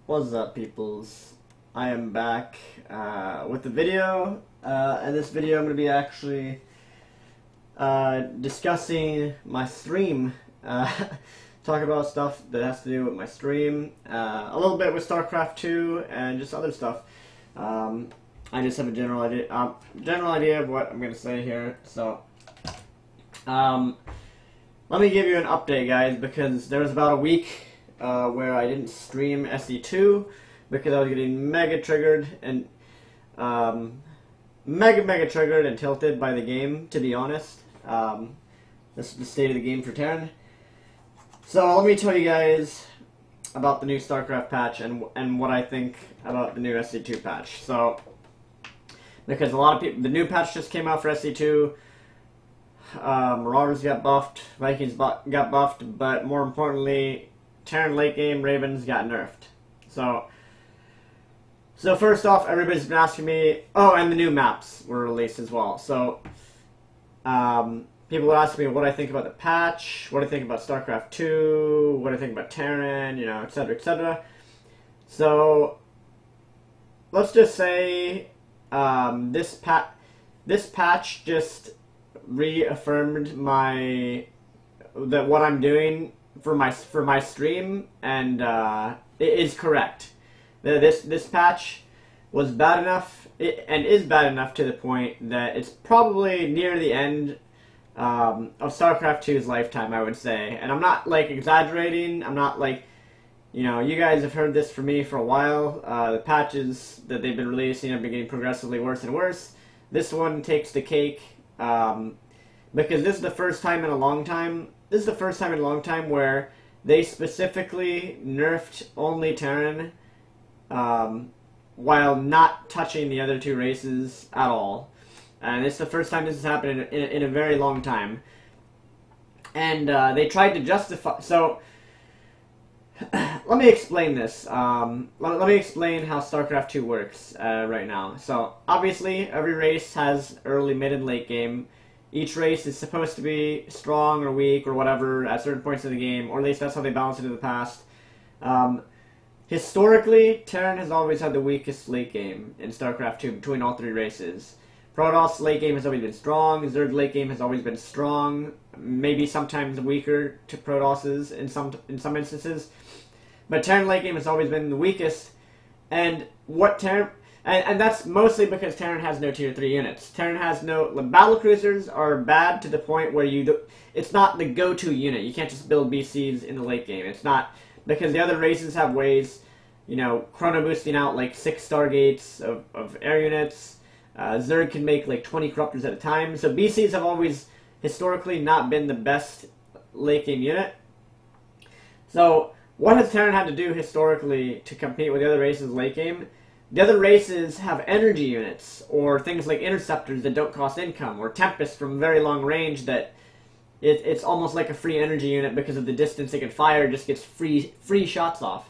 What's up, peoples? I am back with the video. In this video, I'm going to be actually discussing my stream. Talk about stuff that has to do with my stream. A little bit with StarCraft 2 and just other stuff. I just have a general idea of what I'm going to say here. So, let me give you an update, guys, because there was about a week where I didn't stream SC2 because I was getting mega triggered and mega triggered and tilted by the game, to be honest. This is the state of the game for Terran. So let me tell you guys about the new StarCraft patch and what I think about the new SC2 patch. So, because a lot of people, the new patch just came out for SC2. Marauders got buffed, Vikings got buffed, but more importantly, Terran late game Ravens got nerfed. So first off, everybody's been asking me. Oh, and the new maps were released as well. So people would ask me what I think about the patch, what I think about StarCraft 2, what I think about Terran, you know, etc., etc. So let's just say this patch just reaffirmed that what I'm doing for my stream, and it is correct. This patch was bad enough, and is bad enough to the point that it's probably near the end of StarCraft 2's lifetime, I would say. And I'm not like exaggerating. I'm not like, you know, you guys have heard this from me for a while. The patches that they've been releasing have been getting progressively worse and worse. This one takes the cake. Because this is the first time in a long time. This is the first time in a long time where they specifically nerfed only Terran, while not touching the other two races at all. And it's the first time this has happened in a very long time. And they tried to justify. So let me explain this. Let me explain how StarCraft 2 works right now. So obviously, every race has early, mid, and late game. Each race is supposed to be strong or weak or whatever at certain points in the game, or at least that's how they balanced it in the past. Historically, Terran has always had the weakest late game in StarCraft 2 between all three races. Protoss late game has always been strong. Zerg late game has always been strong. Maybe sometimes weaker to Protosses in some instances. But Terran late game has always been the weakest. And what Terran... And that's mostly because Terran has no tier 3 units. Terran has no... The battlecruisers are bad to the point where it's not the go-to unit. You can't just build BCs in the late game. It's not... Because the other races have ways, you know, chrono boosting out like 6 Stargates of air units. Zerg can make like 20 Corruptors at a time. So BCs have always historically not been the best late game unit. So what has Terran had to do historically to compete with the other races late game? The other races have energy units, or things like interceptors that don't cost income, or Tempest from very long range that it's almost like a free energy unit because of the distance it can fire, just gets free shots off.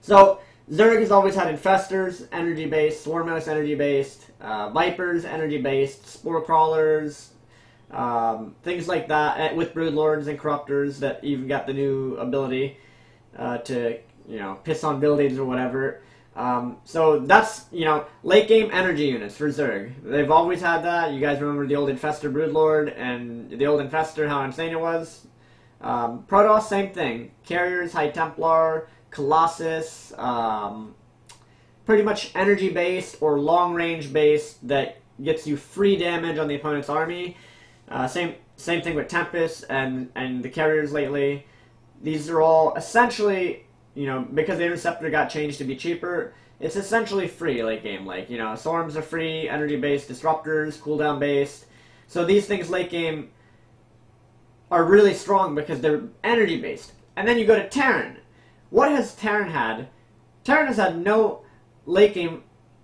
So Zerg has always had Infestors, energy-based, Swarm Mouse, energy-based, Vipers, energy-based, Spore Crawlers, things like that, with Broodlords and Corruptors that even got the new ability to, you know, piss on buildings or whatever. So that's, you know, late game energy units for Zerg. They've always had that. You guys remember the old Infestor Broodlord and the old Infestor, how insane it was? Protoss, same thing. Carriers, High Templar, Colossus, pretty much energy based or long range based that gets you free damage on the opponent's army. Same thing with Tempest and the carriers lately. These are all essentially, you know, because the Interceptor got changed to be cheaper, it's essentially free late game. Like, you know, Swarms are free, energy-based, Disruptors, cooldown-based. So these things late game are really strong because they're energy-based. And then you go to Terran. What has Terran had? Terran has had no late game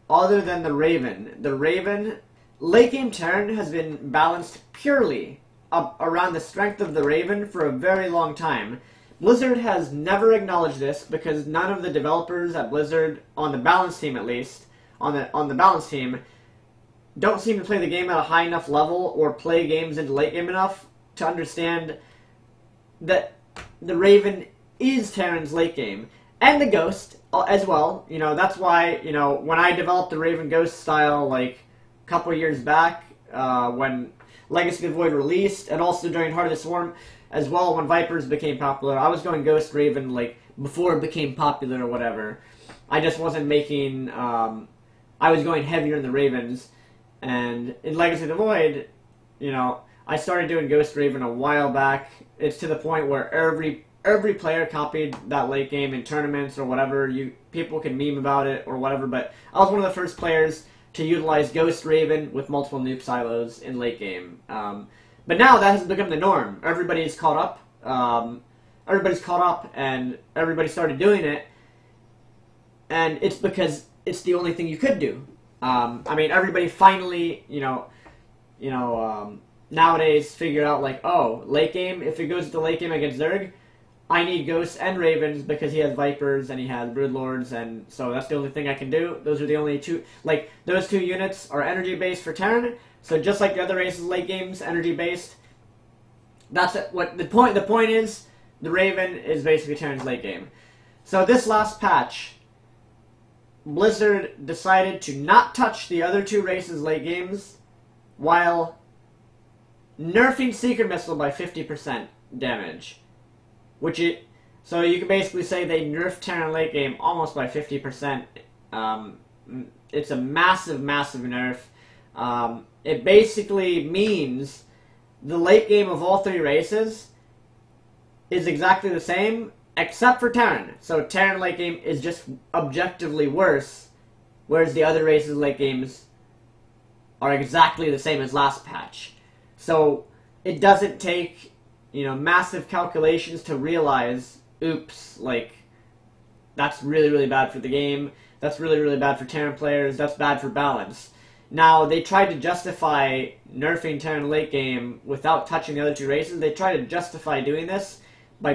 other than the Raven. The Raven, late game Terran has been balanced purely around the strength of the Raven for a very long time. Blizzard has never acknowledged this because none of the developers at Blizzard, on the balance team at least, on the balance team, don't seem to play the game at a high enough level or play games into late game enough to understand that the Raven is Terran's late game, and the Ghost, as well. You know, that's why, you know, when I developed the Raven Ghost style, like, a couple years back, when Legacy of the Void released, and also during Heart of the Swarm as well, when Vipers became popular, I was going Ghost Raven, like, before it became popular or whatever. I just wasn't making, I was going heavier in the Ravens, and in Legacy of the Void, you know, I started doing Ghost Raven a while back. It's to the point where every player copied that late game in tournaments or whatever. People can meme about it or whatever, but I was one of the first players to utilize Ghost Raven with multiple nuke silos in late game. But now that has become the norm. Everybody's caught up. And everybody started doing it. And it's because it's the only thing you could do. I mean, everybody finally, nowadays figured out, like, oh, late game, if it goes to late game against Zerg, I need Ghosts and Ravens because he has Vipers and he has Broodlords, and so that's the only thing I can do. Those are the only two, like, those two units are energy-based for Terran, so just like the other races late games, energy-based. That's it. What the point is, the Raven is basically Terran's late game. So this last patch, Blizzard decided to not touch the other two races late games while nerfing Seeker Missile by 50% damage. So you can basically say they nerfed Terran late game almost by 50%. It's a massive, massive nerf. It basically means the late game of all three races is exactly the same, except for Terran. So Terran late game is just objectively worse, whereas the other races late games are exactly the same as last patch. So it doesn't take, massive calculations to realize, oops, like, that's really, really bad for the game. That's really, really bad for Terran players. That's bad for balance. Now, they tried to justify nerfing Terran late game without touching the other two races. They tried to justify doing this by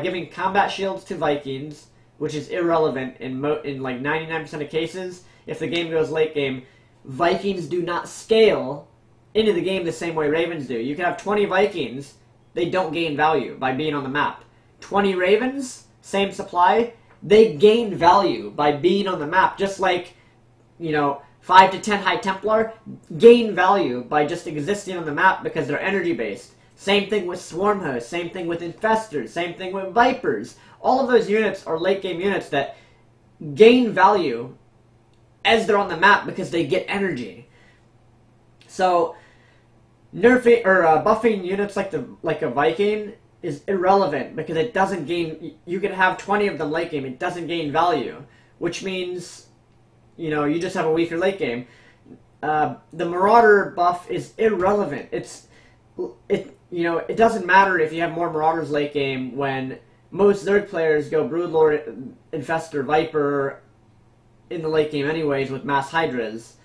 giving combat shields to Vikings, which is irrelevant in like 99% of cases. If the game goes late game, Vikings do not scale into the game the same way Ravens do. You can have 20 Vikings, they don't gain value by being on the map. 20 Ravens, same supply, they gain value by being on the map, just like, 5 to 10 High Templar gain value by just existing on the map because they're energy-based. Same thing with Swarm Hosts, same thing with Infestors, same thing with Vipers. All of those units are late-game units that gain value as they're on the map because they get energy. So, nerfing or buffing units like a Viking is irrelevant because it doesn't gain. You can have 20 of them late game; it doesn't gain value, which means you just have a weaker late game. The Marauder buff is irrelevant. It doesn't matter if you have more Marauders late game when most Zerg players go Broodlord, Infestor, Viper in the late game anyways with Mass Hydras.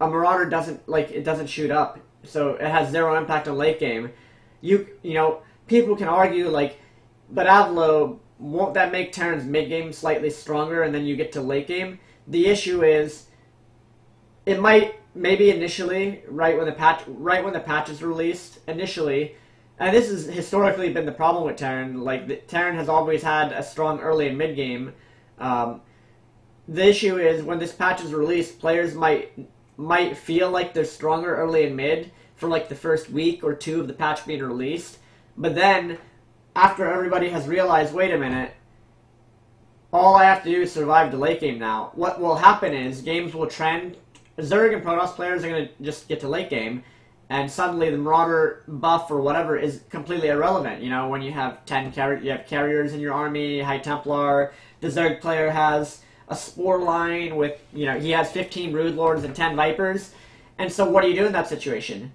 A Marauder doesn't shoot up, so it has zero impact on late game. People can argue but avilo, won't that make Terran's mid game slightly stronger and then you get to late game? The issue is, it might maybe initially, right when the patch is released initially, and this has historically been the problem with Terran. Terran has always had a strong early and mid game. The issue is when this patch is released, players might feel like they're stronger early and mid for the first week or two of the patch being released, but then after everybody has realized, wait a minute, all I have to do is survive the late game now. What will happen is games will trend. Zerg and Protoss players are going to just get to late game, and suddenly the Marauder buff or whatever is completely irrelevant. When you have you have carriers in your army, High Templar. The Zerg player has a Spore line with, he has 15 Broodlords and 10 Vipers. And so what do you do in that situation?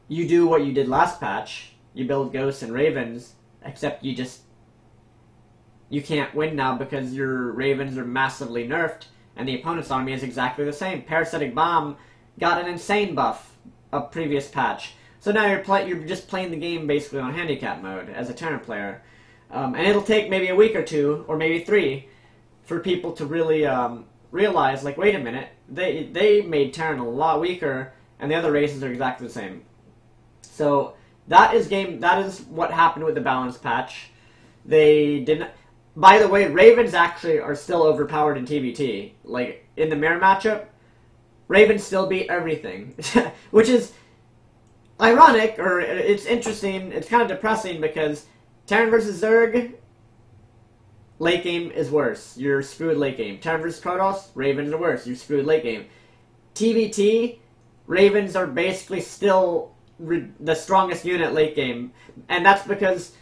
You do what you did last patch. You build Ghosts and Ravens, except you can't win now because your Ravens are massively nerfed, and the opponent's army is exactly the same. Parasitic Bomb got an insane buff a previous patch. So now you're just playing the game basically on handicap mode as a Terran player. And it'll take maybe a week or two, or maybe 3, for people to really realize, wait a minute, they made Terran a lot weaker, and the other races are exactly the same. So that is what happened with the balance patch. They didn't. by the way, Ravens actually are still overpowered in TVT. Like, in the mirror matchup, Ravens still beat everything. Which is ironic, or it's interesting, it's kind of depressing, because Terran versus Zerg, late game is worse. You're screwed late game. Terran versus Protoss, Ravens are worse. You're screwed late game. TVT, Ravens are basically still the strongest unit late game. And that's because,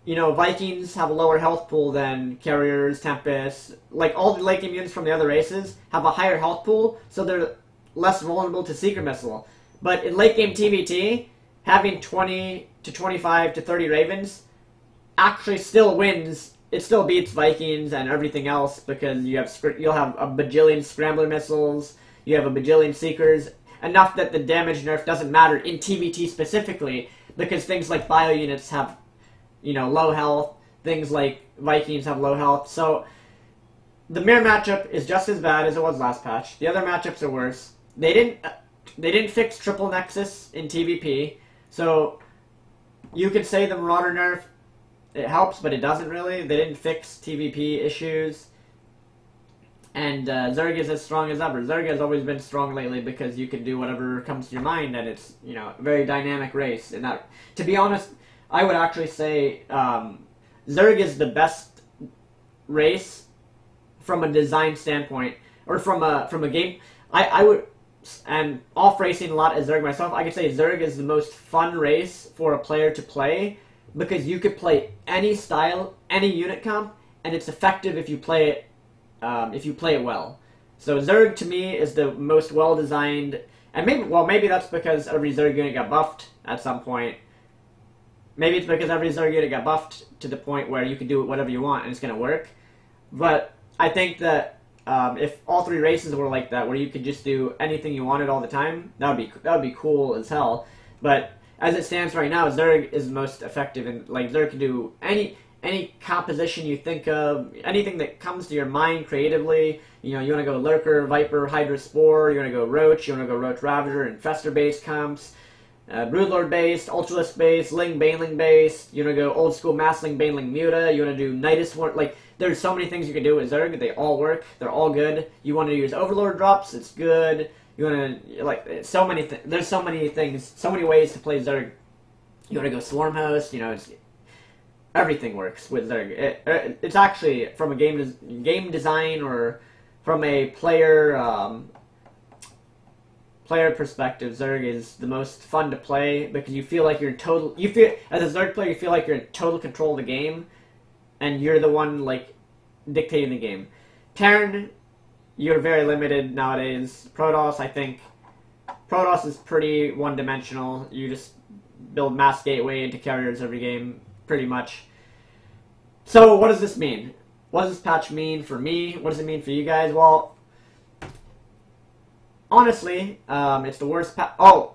you know, Vikings have a lower health pool than Carriers, Tempest. Like, all the late game units from the other races have a higher health pool, so they're less vulnerable to Seeker Missile. But in late game TVT, having 20 to 25 to 30 Ravens actually still wins. It still beats Vikings and everything else, because you'll have a bajillion Scrambler missiles, you have a bajillion Seekers, enough that the damage nerf doesn't matter in TVT specifically, because things like bio units have, you know, low health, things like Vikings have low health. So the mirror matchup is just as bad as it was last patch. The other matchups are worse. They didn't fix triple nexus in TVP, so you could say the Marauder nerf, it helps, but it doesn't really. They didn't fix TVP issues. And Zerg is as strong as ever. Zerg has always been strong lately because you can do whatever comes to your mind, and it's, you know, a very dynamic race. And that, to be honest, I would actually say Zerg is the best race from a design standpoint, or from a game. I would, and off racing a lot as Zerg myself, I could say Zerg is the most fun race for a player to play, because you could play any style, any unit comp, and it's effective if you play it well. So Zerg to me is the most well designed, and maybe that's because every Zerg unit got buffed at some point. Maybe it's because every Zerg unit got buffed to the point where you can do whatever you want and it's gonna work. But I think that if all three races were like that, where you could just do anything you wanted all the time, that would be cool as hell. But as it stands right now, Zerg is most effective, and like Zerg can do any composition you think of, anything that comes to your mind creatively. You know, you want to go Lurker, Viper, Hydra Spore, you want to go Roach, you want to go Roach Ravager, Infestor based comps, Broodlord based, Ultralisk based, Ling Baneling based, you want to go old school Massling Baneling Muta, you want to do Nidus War, like, there's so many things you can do with Zerg, they all work, they're all good. You want to use Overlord drops, it's good. You want to, like, there's so many things, so many ways to play Zerg. You want to go Swarm Host, you know, everything works with Zerg. It's actually, from a game design, or from a player perspective, Zerg is the most fun to play, because you feel like as a Zerg player, you feel like you're in total control of the game, and you're the one, like, dictating the game. Terran, you're very limited nowadays. Protoss, I think, Protoss is pretty one-dimensional. You just build mass gateway into carriers every game, pretty much. So, what does this mean? What does this patch mean for me? What does it mean for you guys? Well, honestly, it's the worst patch. Oh,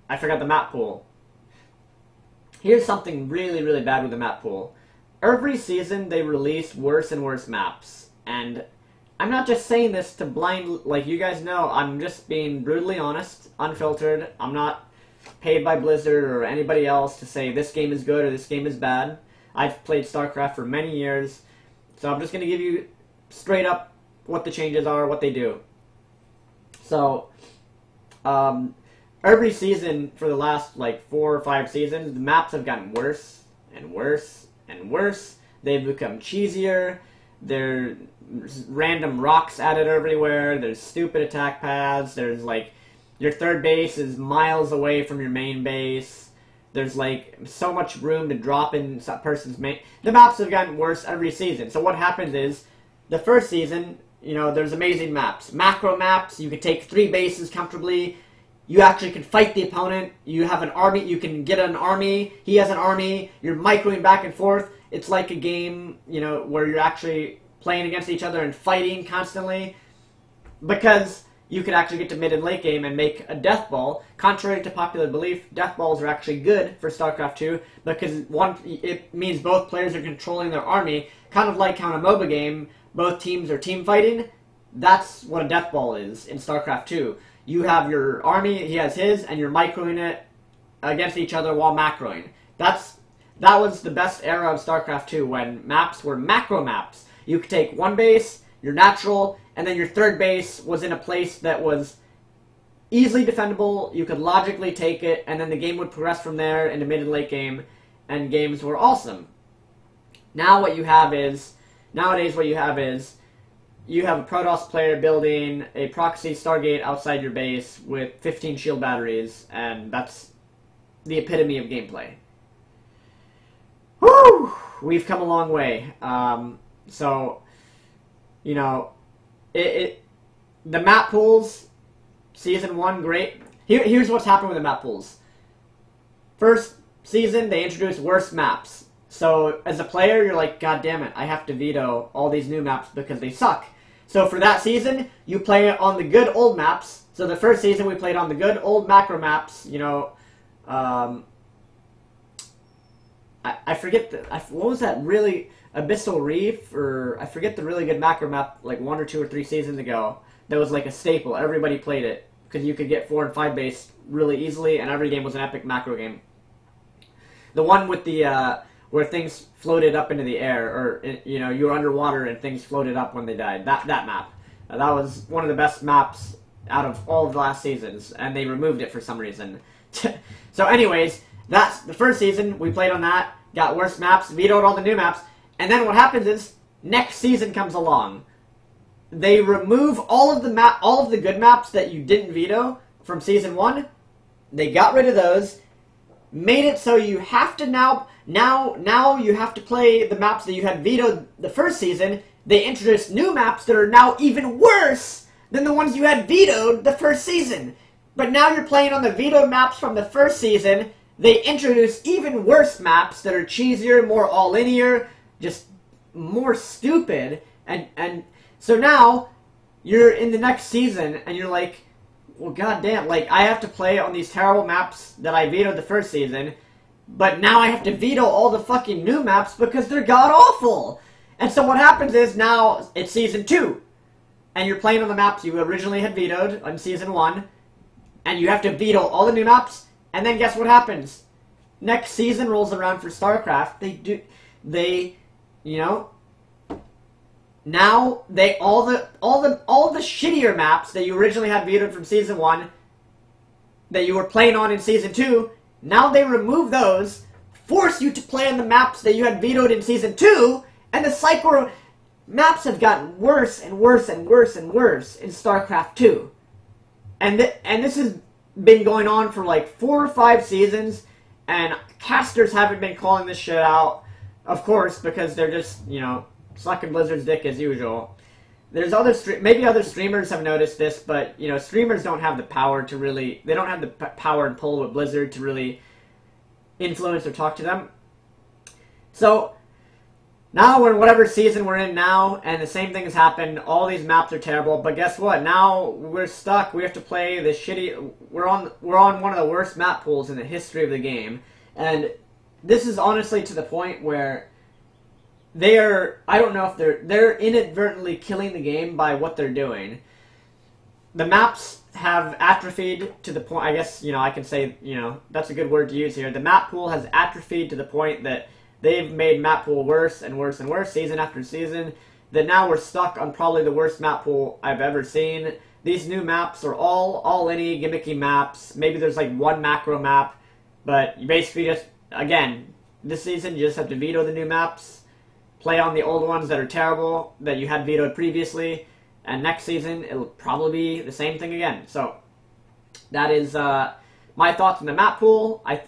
I forgot the map pool. Here's something really, really bad with the map pool. Every season, they release worse and worse maps. And I'm not just saying this to blind, like, you guys know, I'm just being brutally honest, unfiltered. I'm not paid by Blizzard or anybody else to say this game is good or this game is bad. I've played StarCraft for many years, so I'm just going to give you straight up what the changes are, what they do. So, every season for the last, like, 4 or 5 seasons, the maps have gotten worse and worse and worse. They've become cheesier. There's random rocks added everywhere. There's stupid attack paths. There's, like, your third base is miles away from your main base. There's, like, so much room to drop in some person's main. The maps have gotten worse every season. So what happens is, the first season, you know, there's amazing maps. Macro maps, you can take 3 bases comfortably. You actually can fight the opponent. You have an army. You can get an army. He has an army. You're microing back and forth. It's like a game, you know, where you're actually playing against each other and fighting constantly. Because you can actually get to mid and late game and make a death ball. Contrary to popular belief, death balls are actually good for StarCraft 2 because it means both players are controlling their army. Kind of like how in a MOBA game, both teams are team fighting. That's what a death ball is in StarCraft 2. You have your army, he has his, and you're microing it against each other while macroing. That's that was the best era of StarCraft 2 when maps were macro maps. You could take one base, your natural, and then your third base was in a place that was easily defendable. You could logically take it, and then the game would progress from there into mid and late game, and games were awesome. Now what you have is, nowadays what you have is, you have a Protoss player building a proxy Stargate outside your base with 15 shield batteries, and that's the epitome of gameplay. Woo! We've come a long way. So, you know, the map pools, Season 1, great. Here's what's happened with the map pools. First season, they introduced worse maps. So, as a player, you're like, God damn it, I have to veto all these new maps because they suck. So for that season, you play on the good old maps. So the first season, we played on the good old macro maps, you know, I forget, what was that really, Abyssal Reef, or I forget the really good macro map, like 1 or 2 or 3 seasons ago, that was like a staple. Everybody played it, because you could get 4 and 5 base really easily, and every game was an epic macro game. The one with the, where things floated up into the air, or, you know, you were underwater and things floated up when they died. That map. That was one of the best maps out of all of the last seasons, and they removed it for some reason. So anyways, that's the first season. We played on that, got worse maps, vetoed all the new maps, and then what happens is, next season comes along. They remove all of the good maps that you didn't veto from Season 1. They got rid of those, made it so you have to now you have to play the maps that you had vetoed the first season. They introduced new maps that are now even worse than the ones you had vetoed the first season. But now you're playing on the vetoed maps from the first season. They introduce even worse maps that are cheesier, more all-linear, just more stupid. And so now you're in the next season and you're like, well, goddamn, like, I have to play on these terrible maps that I vetoed the first season, but now I have to veto all the fucking new maps because they're god-awful. And so what happens is now it's Season 2, and you're playing on the maps you originally had vetoed on Season 1, and you have to veto all the new maps, and then guess what happens? Next season rolls around for StarCraft, you know, now all the shittier maps that you originally had vetoed from Season 1 that you were playing on in Season 2, now they remove those, force you to play on the maps that you had vetoed in Season 2, and the cycle maps have gotten worse and worse and worse and worse in StarCraft 2. And this has been going on for like 4 or 5 seasons, and casters haven't been calling this shit out, of course, because they're just, you know, sucking Blizzard's dick as usual. There's maybe other streamers have noticed this, but, you know, streamers don't have the power to really, they don't have the power and pull with Blizzard to really influence or talk to them. So, now we're in whatever season we're in now, and the same thing has happened. All these maps are terrible, but guess what? Now we're stuck. We have to play the shitty, we're on one of the worst map pools in the history of the game, and this is honestly to the point where I don't know if they're inadvertently killing the game by what they're doing. The maps have atrophied to the point, I guess, you know, I can say, you know, that's a good word to use here. The map pool has atrophied to the point that they've made map pool worse and worse and worse, season after season, that now we're stuck on probably the worst map pool I've ever seen. These new maps are all any gimmicky maps. Maybe there's like one macro map, but you basically just, again, this season you just have to veto the new maps, play on the old ones that are terrible, that you had vetoed previously, and next season it'll probably be the same thing again. So, that is my thoughts on the map pool. I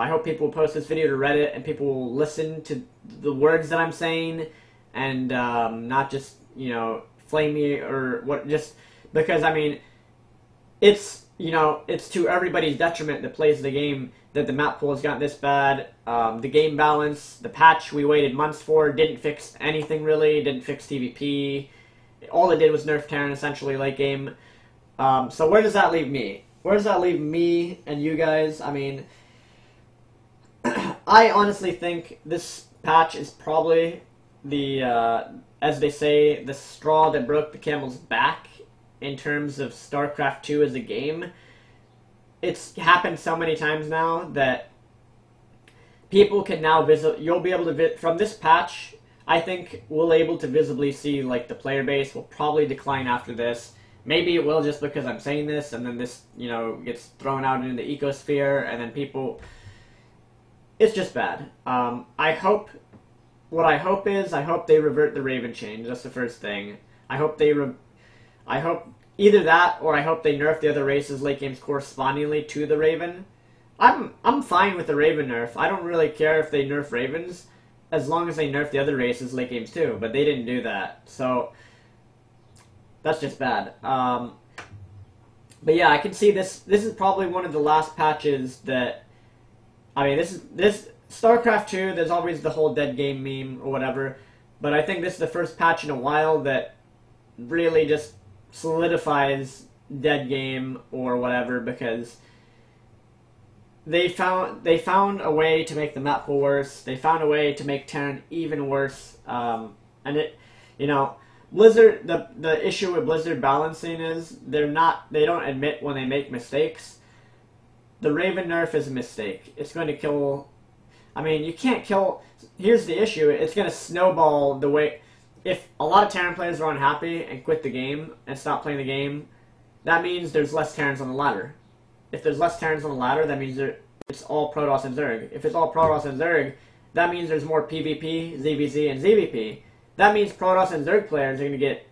hope people will post this video to Reddit and people will listen to the words that I'm saying and not just, you know, flame me or what, just because, I mean, it's, you know, it's to everybody's detriment that plays the game that the map pool has gotten this bad. The game balance, the patch we waited months for, didn't fix anything really, didn't fix TVP. All it did was nerf Terran essentially late game. So where does that leave me? Where does that leave me and you guys? I mean, I honestly think this patch is probably the, as they say, the straw that broke the camel's back in terms of StarCraft 2 as a game. It's happened so many times now that people can now you'll be able to from this patch. I think we'll able to visibly see like the player base will probably decline after this. Maybe it will just because I'm saying this, and then this, you know, gets thrown out into the ecosphere, and then people. It's just bad. I hope. What I hope is, I hope they revert the Raven change. That's the first thing. I hope they. I hope either that, or I hope they nerf the other races late games correspondingly to the Raven. I'm fine with the Raven nerf. I don't really care if they nerf Ravens, as long as they nerf the other races late games too. But they didn't do that, so that's just bad. But yeah, I can see this. This is probably one of the last patches that. I mean, this StarCraft 2. There's always the whole dead game meme or whatever, but I think this is the first patch in a while that really just solidifies dead game or whatever, because they found a way to make the map pool worse. They found a way to make Terran even worse, and it, you know, Blizzard. The issue with Blizzard balancing is they don't admit when they make mistakes. The Raven nerf is a mistake. It's going to kill. I mean, you can't kill. Here's the issue. It's going to snowball the way. If a lot of Terran players are unhappy and quit the game and stop playing the game, that means there's less Terrans on the ladder. If there's less Terrans on the ladder, that means it's all Protoss and Zerg. If it's all Protoss and Zerg, that means there's more PvP, ZVZ, and ZVP. That means Protoss and Zerg players are going to get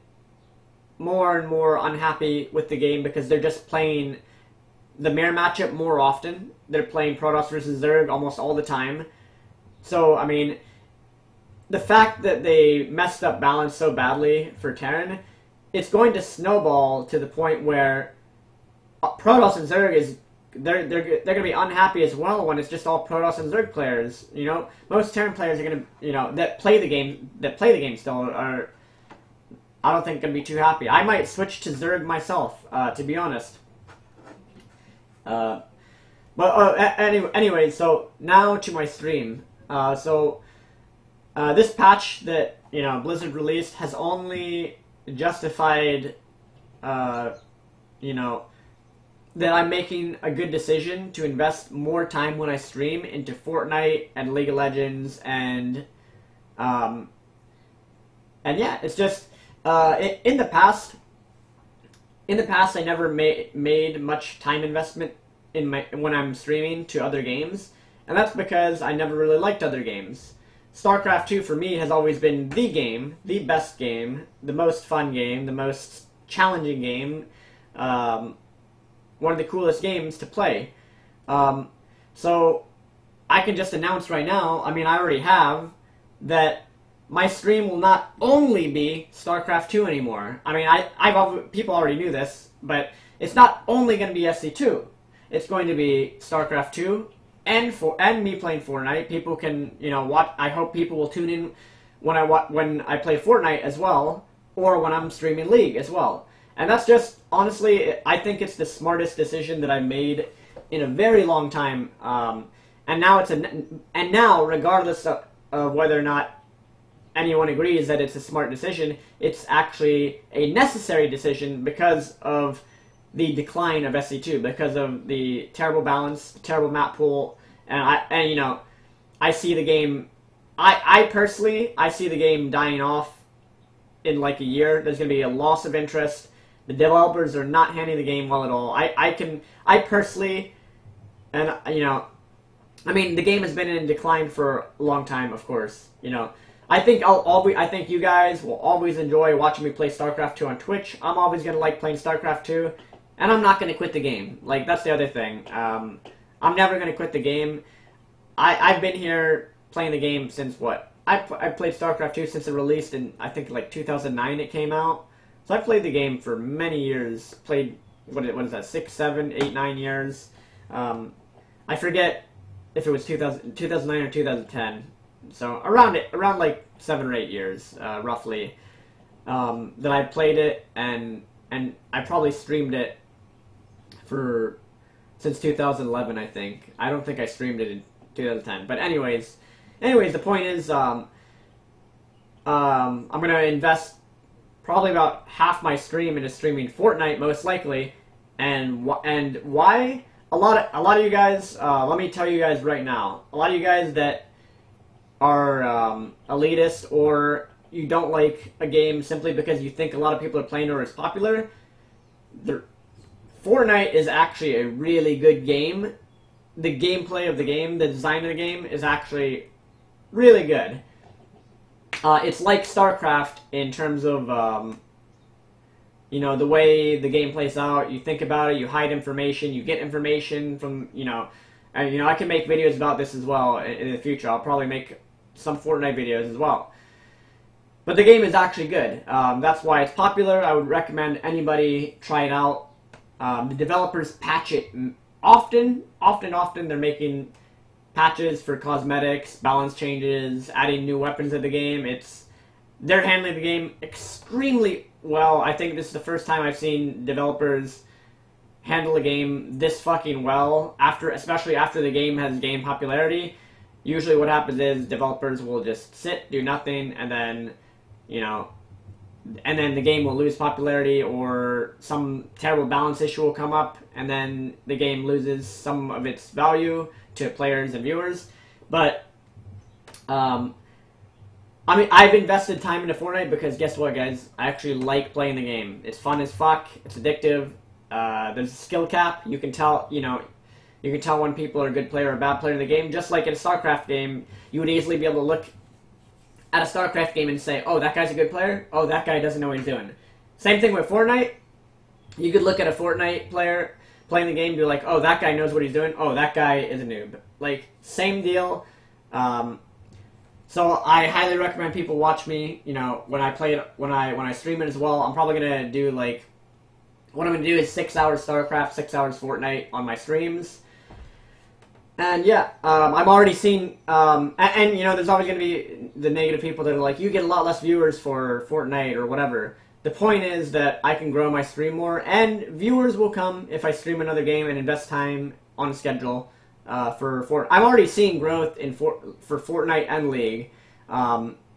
more and more unhappy with the game because they're just playing the mirror matchup more often. They're playing Protoss versus Zerg almost all the time. So, I mean, the fact that they messed up balance so badly for Terran, it's going to snowball to the point where Protoss and Zerg is they're going to be unhappy as well when it's just all Protoss and Zerg players. You know, most Terran players are going to, you know, that play the game still are, I don't think, going to be too happy. I might switch to Zerg myself, to be honest. Anyway, so now to my stream. This patch that, you know, Blizzard released has only justified, you know, that I'm making a good decision to invest more time when I stream into Fortnite and League of Legends and yeah, it's just, in the past I never made much time investment when I'm streaming to other games, and that's because I never really liked other games. StarCraft 2 for me has always been the game, the best game, the most fun game, the most challenging game, one of the coolest games to play. So I can just announce right now, I mean I already have, that my stream will not only be StarCraft 2 anymore. I mean, people already knew this, but it's not only going to be SC2. It's going to be StarCraft 2 and me playing Fortnite. People can, you know, watch. I hope people will tune in when I play Fortnite as well, or when I'm streaming League as well. And that's just, honestly, I think it's the smartest decision that I've made in a very long time. And now, regardless of whether or not anyone agrees that it's a smart decision, it's actually a necessary decision because of the decline of SC2, because of the terrible balance, terrible map pool, and you know, I see the game. I personally see the game dying off in like a year. There's going to be a loss of interest. The developers are not handling the game well at all. I personally, and you know, I mean, the game has been in decline for a long time, of course. You know, I think I think you guys will always enjoy watching me play StarCraft 2 on Twitch. I'm always going to like playing StarCraft 2, and I'm not going to quit the game. Like, that's the other thing. I'm never going to quit the game. I've been here playing the game since what? I played StarCraft 2 since it released in, I think, like 2009 it came out. So I played the game for many years. Played, what is that, 6, 7, 8, 9 years. I forget if it was 2009 or 2010. So around like 7 or 8 years, roughly, that I played it, and I probably streamed it since 2011, I think. I don't think I streamed it in 2010. But anyways, the point is, I'm gonna invest probably about half my stream into streaming Fortnite, most likely. And why? a lot of you guys, let me tell you guys right now, a lot of you guys that are elitist, or you don't like a game simply because you think a lot of people are playing or it's popular, Fortnite is actually a really good game. The gameplay of the game, the design of the game is actually really good. It's like StarCraft in terms of, you know, the way the game plays out. You think about it, you hide information, you get information from, you know, and, you know, I can make videos about this as well in the future. I'll probably make some Fortnite videos as well. But the game is actually good. That's why it's popular. I would recommend anybody try it out. The developers patch it often. They're making patches for cosmetics, balance changes, adding new weapons to the game. They're handling the game extremely well. I think this is the first time I've seen developers handle a game this fucking well, especially after the game has gained popularity. Usually what happens is developers will just sit, do nothing, and then, you know, and then the game will lose popularity, or some terrible balance issue will come up, and then the game loses some of its value to players and viewers. But, I mean, I've invested time into Fortnite because guess what, guys? I actually like playing the game. It's fun as fuck. It's addictive. There's a skill cap. You can tell, you know, you can tell when people are a good player or a bad player in the game. Just like in a StarCraft game, you would easily be able to look at a StarCraft game and say, oh, that guy's a good player. Oh, that guy doesn't know what he's doing. Same thing with Fortnite. You could look at a Fortnite player playing the game and be like, oh, that guy knows what he's doing. Oh, that guy is a noob. Like, same deal. So I highly recommend people watch me. You know, when I play it, when I stream it as well. I'm probably gonna do like, what I'm gonna do is 6 hours StarCraft, 6 hours Fortnite on my streams. And yeah, I'm already seeing, and you know, there's always going to be the negative people that are like, you get a lot less viewers for Fortnite or whatever. The point is that I can grow my stream more, and viewers will come if I stream another game and invest time on a schedule for Fortnite. I'm already seeing growth for Fortnite and League.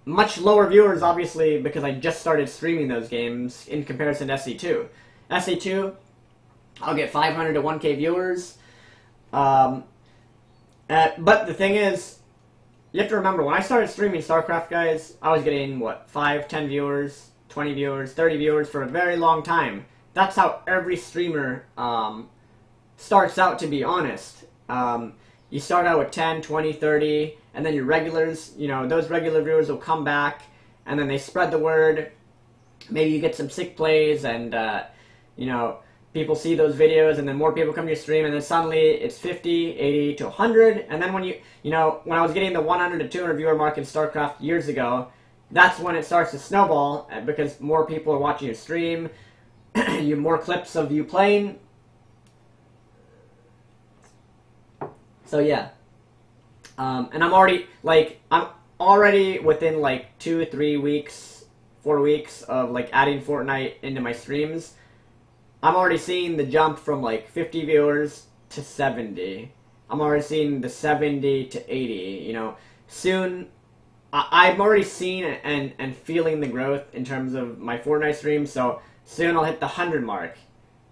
Much lower viewers, obviously, because I just started streaming those games in comparison to SC2. SC2, I'll get 500 to 1K viewers. But the thing is, you have to remember, when I started streaming StarCraft, guys, I was getting, what, 5, 10 viewers, 20 viewers, 30 viewers for a very long time. That's how every streamer starts out, to be honest. You start out with 10, 20, 30, and then your regulars, you know, those regular viewers will come back, and then they spread the word. Maybe you get some sick plays, and, you know, people see those videos, and then more people come to your stream, and then suddenly it's 50, 80 to 100, and then when you know, when I was getting the 100 to 200 viewer mark in StarCraft years ago, that's when it starts to snowball, because more people are watching your stream, you have more clips of you playing. So yeah, and I'm already within like 2, 3 weeks, 4 weeks of like adding Fortnite into my streams. I'm already seeing the jump from like 50 viewers to 70. I'm already seeing the 70 to 80, you know. Soon, I'm already seeing and feeling the growth in terms of my Fortnite stream, so soon I'll hit the 100 mark.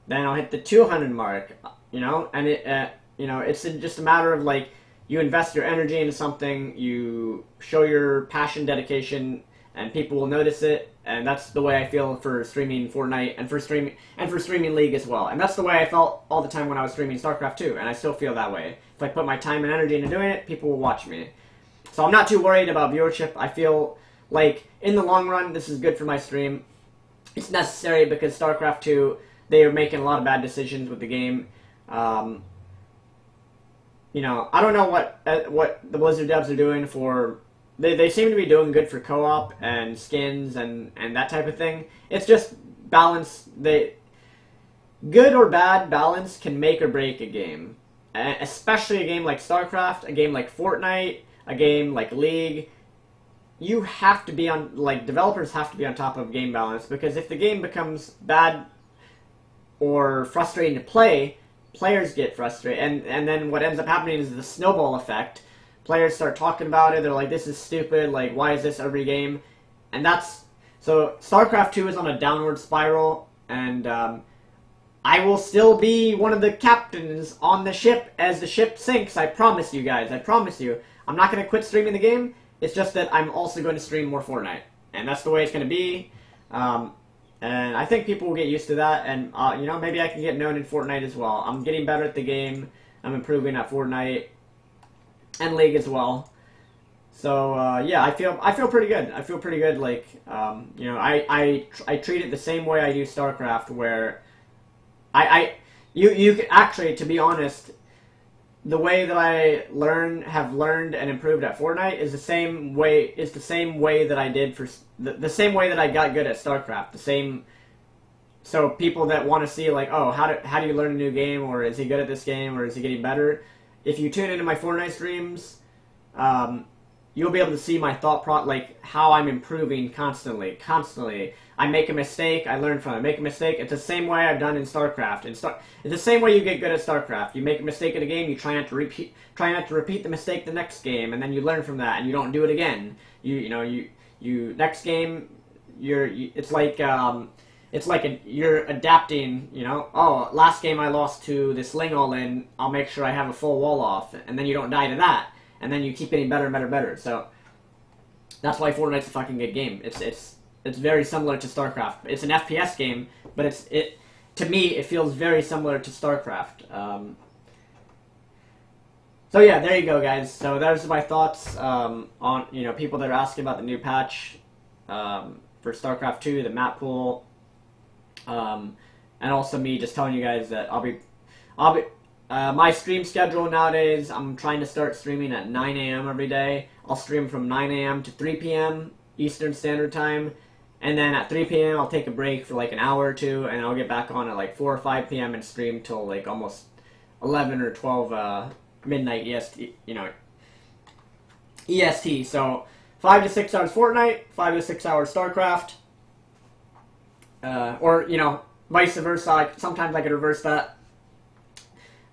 Then I'll hit the 200 mark, you know, and you know, it's just a matter of like, you invest your energy into something, you show your passion, dedication, and people will notice it. And that's the way I feel for streaming Fortnite and for streaming League as well. And that's the way I felt all the time when I was streaming StarCraft 2, and I still feel that way. If I put my time and energy into doing it, people will watch me. So I'm not too worried about viewership. I feel like in the long run, this is good for my stream. It's necessary because StarCraft 2, they are making a lot of bad decisions with the game. You know, I don't know what the Blizzard devs are doing for. They seem to be doing good for co-op and skins and that type of thing. It's just balance. Good or bad balance can make or break a game. Especially a game like StarCraft, a game like Fortnite, a game like League. You have to be on, like, developers have to be on top of game balance, because if the game becomes bad or frustrating to play, players get frustrated. And then what ends up happening is the snowball effect. Players start talking about it, they're like, this is stupid, like, why is this every game? And that's, so StarCraft 2 is on a downward spiral, and I will still be one of the captains on the ship as the ship sinks. I promise you guys. I promise you. I'm not going to quit streaming the game. It's just that I'm also going to stream more Fortnite. And that's the way it's going to be. And I think people will get used to that. And, you know, maybe I can get known in Fortnite as well. I'm getting better at the game. I'm improving at Fortnite. And League as well. So, yeah, I feel pretty good. I feel pretty good. Like, you know, I treat it the same way I do StarCraft, where you can actually, to be honest, the way that I have learned and improved at Fortnite is the same way that I did for the same way that I got good at StarCraft. The same. So people that want to see, like, oh, how do you learn a new game, or is he good at this game, or is he getting better? If you tune into my Fortnite streams, you'll be able to see my like how I'm improving constantly. I make a mistake, I learn from it. I make a mistake. It's the same way I've done in StarCraft. It's the same way you get good at StarCraft. You make a mistake in a game, you try not to repeat the mistake the next game, and then you learn from that, and you don't do it again. You next game, it's like you're adapting. You know, oh, last game I lost to this Ling all-in. I'll make sure I have a full wall off, and then you don't die to that, and then you keep getting better and better and better. So that's why Fortnite's a fucking good game. It's very similar to StarCraft. It's an FPS game, but to me, it feels very similar to StarCraft. So yeah, there you go, guys. So those are my thoughts on, you know, people that are asking about the new patch for StarCraft 2, the map pool, and also me just telling you guys that I'll be my stream schedule nowadays. I'm trying to start streaming at 9 a.m. every day. I'll stream from 9 a.m. to 3 p.m. Eastern Standard Time. And then at 3 p.m. I'll take a break for like an hour or two, and I'll get back on at like 4 or 5 p.m. and stream till like almost 11 or 12 midnight EST, you know, EST. So 5 to 6 hours Fortnite, 5 to 6 hours StarCraft, or, you know, vice versa. Sometimes I could reverse that.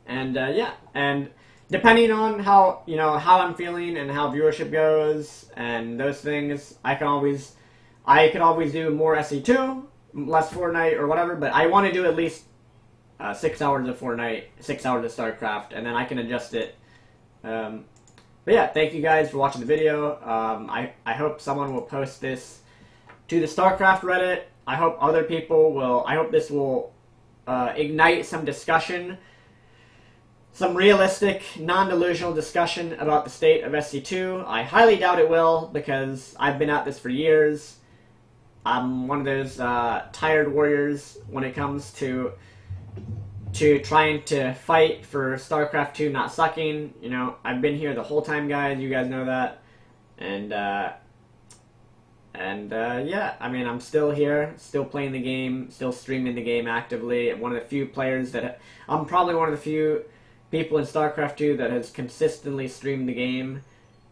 And yeah, and depending on how, you know, how I'm feeling and how viewership goes and those things, I could always do more SC2, less Fortnite or whatever, but I want to do at least 6 hours of Fortnite, 6 hours of StarCraft, and then I can adjust it. But yeah, thank you guys for watching the video. I hope someone will post this to the StarCraft Reddit. I hope other people will. I hope this will ignite some discussion, some realistic, non-delusional discussion about the state of SC2. I highly doubt it will, because I've been at this for years. I'm one of those tired warriors when it comes to trying to fight for StarCraft 2 not sucking. You know, I've been here the whole time, guys. You guys know that. And yeah, I mean, I'm still here, still playing the game, still streaming the game actively. I'm one of the few players I'm probably one of the few people in StarCraft 2 that has consistently streamed the game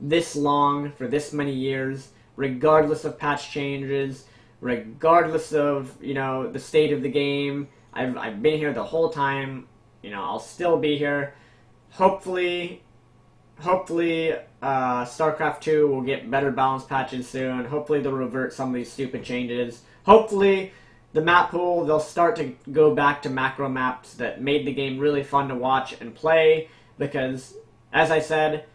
this long, for this many years, regardless of patch changes, regardless of, you know, the state of the game. I've been here the whole time. You know, I'll still be here. Hopefully StarCraft 2 will get better balance patches soon. Hopefully they'll revert some of these stupid changes. Hopefully the map pool, they'll start to go back to macro maps that made the game really fun to watch and play, because, as I said,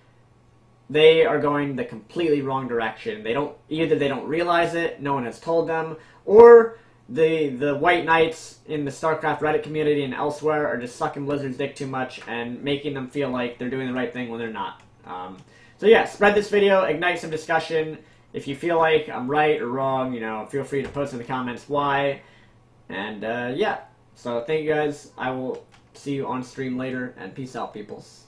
they are going the completely wrong direction. Either they don't realize it, no one has told them, or the white knights in the StarCraft Reddit community and elsewhere are just sucking Blizzard's dick too much and making them feel like they're doing the right thing when they're not. So yeah, spread this video, ignite some discussion. If you feel like I'm right or wrong, you know, feel free to post in the comments why. And yeah, so thank you guys. I will see you on stream later, and peace out, peoples.